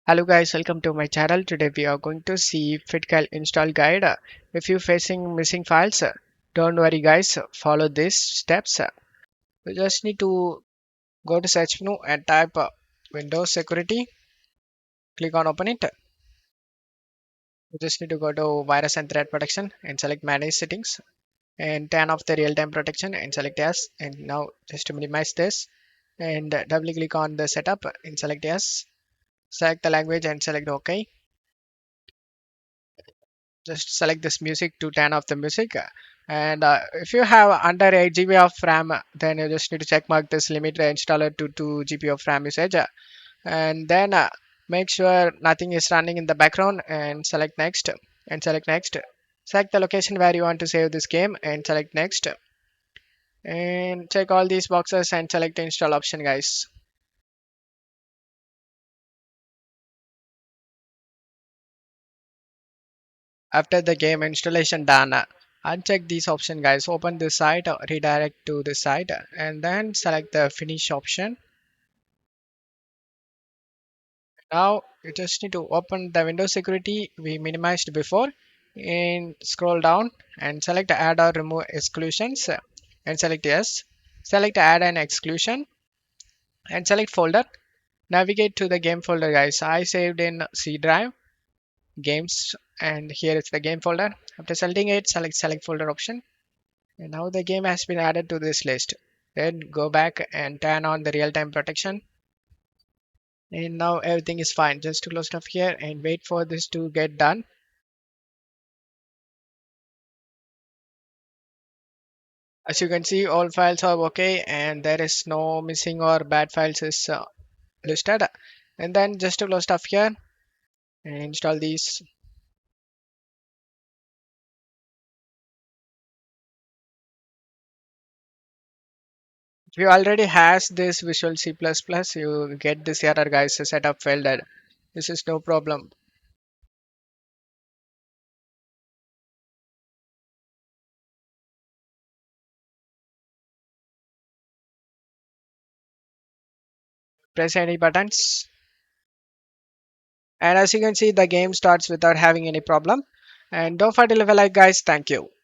Hello guys, welcome to my channel. Today we are going to see FitGirl install guide. If you're facing missing files, don't worry guys, follow these steps. You just need to go to search menu and type Windows Security. Click on open it. You just need to go to virus and threat protection and select manage settings and turn off the real-time protection and select yes. And now just to minimize this and double click on the setup and select yes. Select the language and select OK. Just select this music to turn off the music, and if you have under 8 GB of RAM, then you just need to check mark this limit the installer to 2 GB of RAM usage, and then make sure nothing is running in the background and select next and select next. Select the location where you want to save this game and select next, and check all these boxes and select the install option guys. After the game installation done, uncheck this option guys. Open this site, redirect to this site, and then select the finish option. Now you just need to open the Windows security we minimized before and scroll down and select add or remove exclusions and select yes. Select add an exclusion and select folder. Navigate to the game folder guys. I saved in C drive games, and here is the game folder. After selecting it, select folder option. And now the game has been added to this list. Then go back and turn on the real-time protection. And now everything is fine. Just to close it off here and wait for this to get done. As you can see, all files are okay and there is no missing or bad files is listed. And then just to close stuff here and install these. If you already has this Visual C++, you get this error guys, setup failed. This is no problem. Press any buttons. And as you can see, the game starts without having any problem. And don't forget to leave a like guys. Thank you.